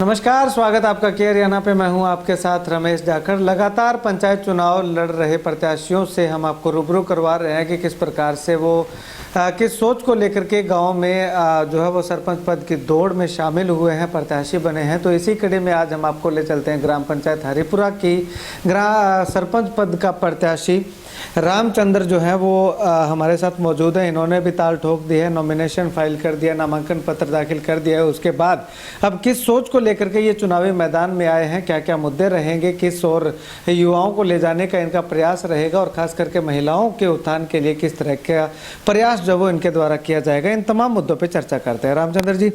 नमस्कार, स्वागत आपका केयर हरियाणा पे। मैं हूं आपके साथ रमेश जाखड़। लगातार पंचायत चुनाव लड़ रहे प्रत्याशियों से हम आपको रूबरू करवा रहे हैं कि किस प्रकार से वो किस सोच को लेकर के गांव में जो है वो सरपंच पद की दौड़ में शामिल हुए हैं, प्रत्याशी बने हैं। तो इसी कड़ी में आज हम आपको ले चलते हैं ग्राम पंचायत हरिपुरा की सरपंच पद का प्रत्याशी रामचंद्र जो है वो हमारे साथ मौजूद है। इन्होंने भी ताल ठोक दी है, नॉमिनेशन फाइल कर दिया, नामांकन पत्र दाखिल कर दिया है। उसके बाद अब किस सोच को लेकर के ये चुनावी मैदान में आए हैं, क्या क्या मुद्दे रहेंगे, किस और युवाओं को ले जाने का इनका प्रयास रहेगा और खास करके महिलाओं के उत्थान के लिए किस तरह का प्रयास जो वो इनके द्वारा किया जाएगा, इन तमाम मुद्दों पर चर्चा करते हैं। रामचंद्र जी,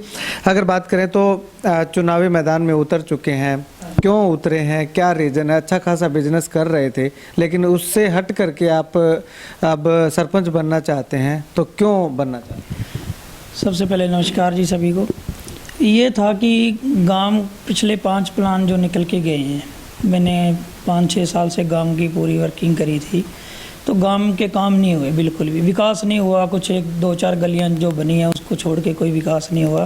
अगर बात करें तो चुनावी मैदान में उतर चुके हैं, क्यों उतरे हैं, क्या रीज़न है? अच्छा खासा बिजनेस कर रहे थे लेकिन उससे हट करके आप अब सरपंच बनना चाहते हैं, तो क्यों बनना चाहते हैं? सबसे पहले नमस्कार जी सभी को। ये था कि गांव पिछले 5 प्लान जो निकल के गए हैं, मैंने 5-6 साल से गांव की पूरी वर्किंग करी थी, तो गांव के काम नहीं हुए, बिल्कुल भी विकास नहीं हुआ। कुछ 1-2-4 गलियां जो बनी हैं उसको छोड़ के कोई विकास नहीं हुआ।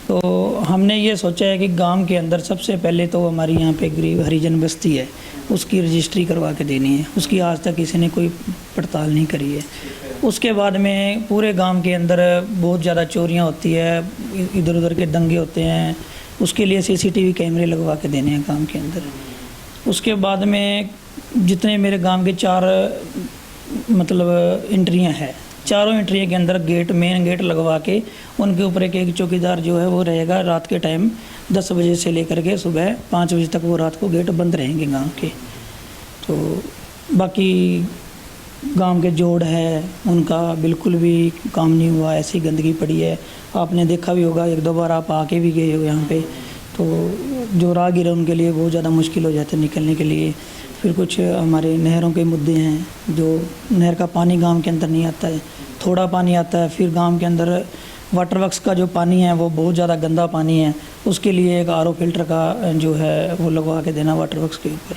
तो हमने ये सोचा है कि गांव के अंदर सबसे पहले तो हमारी यहाँ पे गरीब हरिजन बस्ती है, उसकी रजिस्ट्री करवा के देनी है। उसकी आज तक किसी ने कोई पड़ताल नहीं करी है। उसके बाद में पूरे गांव के अंदर बहुत ज़्यादा चोरियाँ होती है, इधर उधर के दंगे होते हैं, उसके लिए CCTV कैमरे लगवा के देने हैं गाँव के अंदर। उसके बाद में जितने मेरे गाँव के 4 एंट्रियां हैं, चारों एंट्रियों के अंदर मेन गेट लगवा के उनके ऊपर एक चौकीदार जो है वो रहेगा। रात के टाइम 10 बजे से लेकर के सुबह 5 बजे तक वो रात को गेट बंद रहेंगे गांव के। तो बाकी गांव के जोड़ है उनका बिल्कुल भी काम नहीं हुआ, ऐसी गंदगी पड़ी है। आपने देखा भी होगा, 1-2 बार आप आके भी गए हो यहाँ पे, तो जो राहगीर है उनके लिए बहुत ज़्यादा मुश्किल हो जाता है निकलने के लिए। फिर कुछ हमारे नहरों के मुद्दे हैं, जो नहर का पानी गांव के अंदर नहीं आता है, थोड़ा पानी आता है। फिर गांव के अंदर वाटर वर्क्स का जो पानी है वो बहुत ज़्यादा गंदा पानी है, उसके लिए एक RO फिल्टर का जो है वो लगवा के देना वाटर वर्क्स के ऊपर।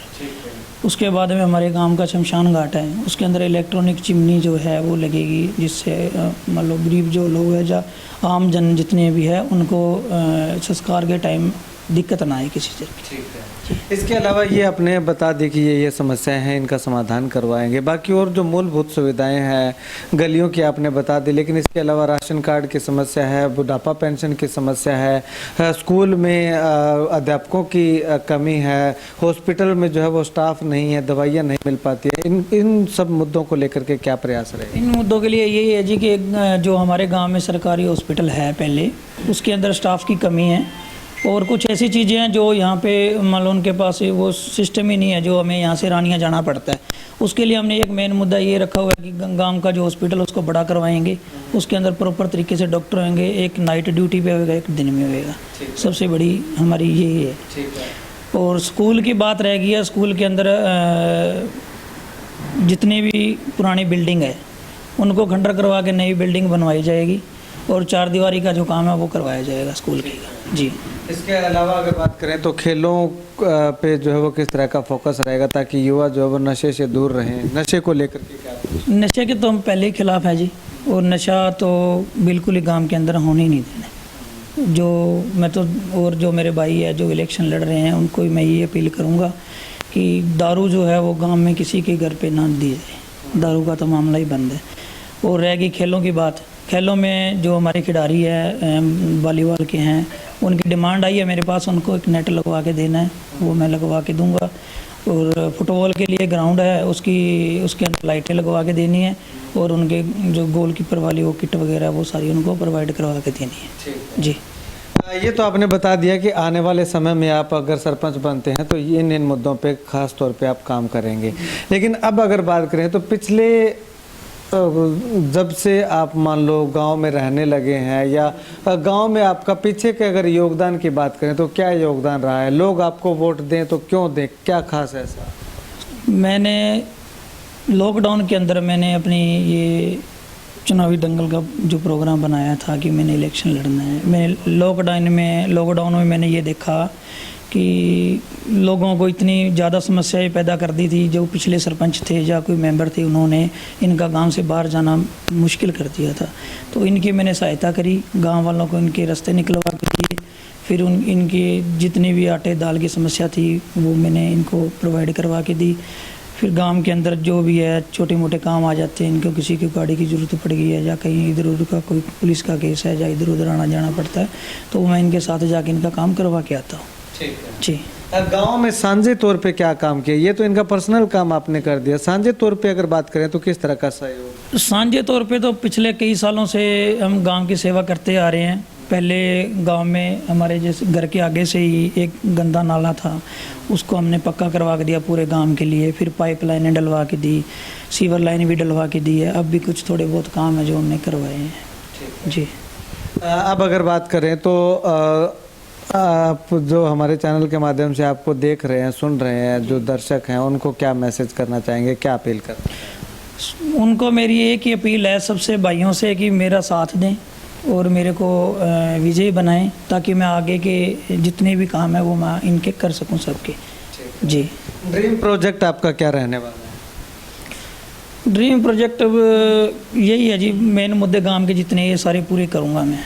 उसके बाद में हमारे गांव का शमशान घाट है, उसके अंदर इलेक्ट्रॉनिक चिमनी जो है वो लगेगी, जिससे मान लो गरीब जो लोग हैं या आम जन जितने भी है उनको संस्कार के टाइम दिक्कत ना आए किसी चीज़ की। इसके अलावा ये आपने बता दी कि ये समस्याएं हैं, इनका समाधान करवाएंगे। बाकी और जो मूलभूत सुविधाएं हैं, गलियों की आपने बता दी, लेकिन इसके अलावा राशन कार्ड की समस्या है, बुढ़ापा पेंशन की समस्या है, स्कूल में अध्यापकों की कमी है, हॉस्पिटल में जो है वो स्टाफ नहीं है, दवाइयाँ नहीं मिल पाती है। इन सब मुद्दों को लेकर के क्या प्रयास रहे? इन मुद्दों के लिए यही है जी कि जो हमारे गाँव में सरकारी हॉस्पिटल है पहले, उसके अंदर स्टाफ की कमी है और कुछ ऐसी चीज़ें हैं जो यहाँ पे मान लो उनके पास वो सिस्टम ही नहीं है, जो हमें यहाँ से रानियाँ जाना पड़ता है। उसके लिए हमने एक मेन मुद्दा ये रखा हुआ है कि गांव का जो हॉस्पिटल उसको बड़ा करवाएंगे, उसके अंदर प्रॉपर तरीके से डॉक्टर होंगे, एक नाइट ड्यूटी पे होगा, एक दिन में होगा। सबसे बड़ी हमारी यही है। और स्कूल की बात रह गई है, स्कूल के अंदर जितनी भी पुरानी बिल्डिंग है उनको खंडर करवा के नई बिल्डिंग बनवाई जाएगी और 4 दीवारी का जो काम है वो करवाया जाएगा स्कूल की जी। इसके अलावा अगर बात करें तो खेलों पे जो है वो किस तरह का फोकस रहेगा ताकि युवा जो है वो नशे से दूर रहें? नशे को लेकर के क्या? नशे के तो हम पहले ही खिलाफ हैं जी, और नशा तो बिल्कुल ही गांव के अंदर होने ही नहीं देना। जो मैं तो और जो मेरे भाई है जो इलेक्शन लड़ रहे हैं उनको मैं ये अपील करूँगा कि दारू जो है वो गाँव में किसी के घर पर ना दी जाए, दारू का तो मामला ही बंद है। और रह गई खेलों की बात, खेलों में जो हमारे खिलाड़ी है वॉलीबॉल के हैं, उनकी डिमांड आई है मेरे पास, उनको एक नेट लगवा के देना है, वो मैं लगवा के दूंगा। और फुटबॉल के लिए ग्राउंड है, उसके अंदर लाइटें लगवा के देनी है और उनके जो गोलकीपर वाली वो किट वगैरह वो सारी उनको प्रोवाइड करवा के देनी है जी। ये तो आपने बता दिया कि आने वाले समय में आप अगर सरपंच बनते हैं तो इन मुद्दों पे खास तौर पे आप काम करेंगे। लेकिन अब अगर बात करें तो पिछले जब से आप मान लो गांव में रहने लगे हैं या गांव में आपका पीछे के अगर योगदान की बात करें तो क्या योगदान रहा है? लोग आपको वोट दें तो क्यों दें, क्या खास है ऐसा? मैंने लॉकडाउन के अंदर मैंने अपनी ये चुनावी दंगल का जो प्रोग्राम बनाया था कि मैंने इलेक्शन लड़ना है। मैं लॉकडाउन में मैंने ये देखा कि लोगों को इतनी ज़्यादा समस्याएं पैदा कर दी थी। जो पिछले सरपंच थे या कोई मेंबर थे, उन्होंने इनका गांव से बाहर जाना मुश्किल कर दिया था। तो इनकी मैंने सहायता करी, गांव वालों को इनके रास्ते निकलवा के दिए। फिर इनके जितनी भी आटे दाल की समस्या थी वो मैंने इनको प्रोवाइड करवा के दी। फिर गांव के अंदर जो भी है छोटे मोटे काम आ जाते हैं, इनको किसी की गाड़ी की ज़रूरत पड़ गई है या कहीं इधर उधर का कोई पुलिस का केस है या इधर उधर आना जाना पड़ता है, तो मैं इनके साथ जाके इनका काम करवा के आता हूँ। ठीक है जी। गांव में साझे तौर पे क्या काम किया? ये तो इनका पर्सनल काम आपने कर दिया, साझे तौर पे अगर बात करें तो किस तरह का सहयोग? साझे तौर पे तो पिछले कई सालों से हम गांव की सेवा करते आ रहे हैं। पहले गांव में हमारे जैसे घर के आगे से ही एक गंदा नाला था, उसको हमने पक्का करवा के दिया पूरे गांव के लिए। फिर पाइप लाइनें डलवा के दी, सीवर लाइन भी डलवा के दी है। अब भी कुछ थोड़े बहुत काम है जो हमने करवाए हैं। जी। अब अगर बात करें तो आप जो हमारे चैनल के माध्यम से आपको देख रहे हैं, सुन रहे हैं, जो दर्शक हैं, उनको क्या मैसेज करना चाहेंगे, क्या अपील करना चाहेंगे? उनको मेरी एक ही अपील है सबसे भाइयों से कि मेरा साथ दें और मेरे को विजयी बनाएं, ताकि मैं आगे के जितने भी काम है वो मैं इनके कर सकूं सबके। जी। ड्रीम प्रोजेक्ट आपका क्या रहने वाला है? ड्रीम प्रोजेक्ट अब यही है जी, मेन मुद्दे गांव के जितने ये सारे पूरे करूंगा मैं।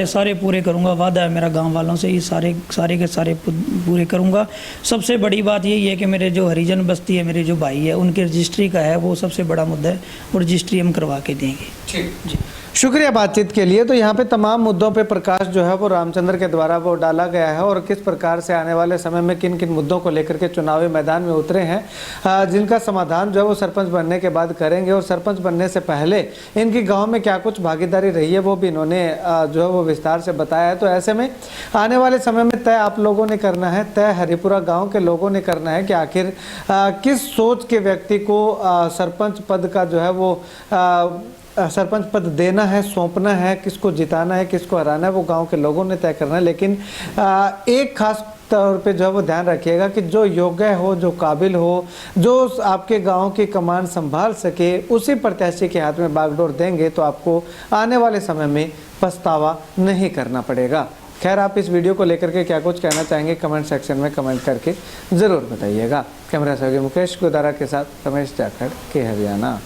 सारे पूरे करूंगा, वादा है मेरा गांव वालों से, ये सारे के सारे पूरे करूंगा। सबसे बड़ी बात यही है कि मेरे जो हरिजन बस्ती है, मेरे जो भाई है, उनके रजिस्ट्री का है, वो सबसे बड़ा मुद्दा है, और रजिस्ट्री हम करवा के देंगे। ठीक जी, शुक्रिया बातचीत के लिए। तो यहाँ पे तमाम मुद्दों पे प्रकाश जो है वो रामचंद्र के द्वारा वो डाला गया है, और किस प्रकार से आने वाले समय में किन किन मुद्दों को लेकर के चुनावी मैदान में उतरे हैं, जिनका समाधान जो है वो सरपंच बनने के बाद करेंगे। और सरपंच बनने से पहले इनकी गांव में क्या कुछ भागीदारी रही है वो भी इन्होंने जो है वो विस्तार से बताया है। तो ऐसे में आने वाले समय में तय आप लोगों ने करना है, तय हरिपुरा गाँव के लोगों ने करना है कि आखिर किस सोच के व्यक्ति को सरपंच पद का जो है वो सरपंच पद देना है, सौंपना है, किसको जिताना है, किसको हराना है, वो गांव के लोगों ने तय करना है। लेकिन एक खास तौर पे जो है वो ध्यान रखिएगा कि जो योग्य हो, जो काबिल हो, जो आपके गांव की कमान संभाल सके, उसी प्रत्याशी के हाथ में बागडोर देंगे तो आपको आने वाले समय में पछतावा नहीं करना पड़ेगा। खैर, आप इस वीडियो को लेकर के क्या कुछ कहना चाहेंगे कमेंट सेक्शन में कमेंट करके ज़रूर बताइएगा। कैमरा सहयोगी मुकेश गुदारा के साथ रमेश जाखड़, के हरियाणा।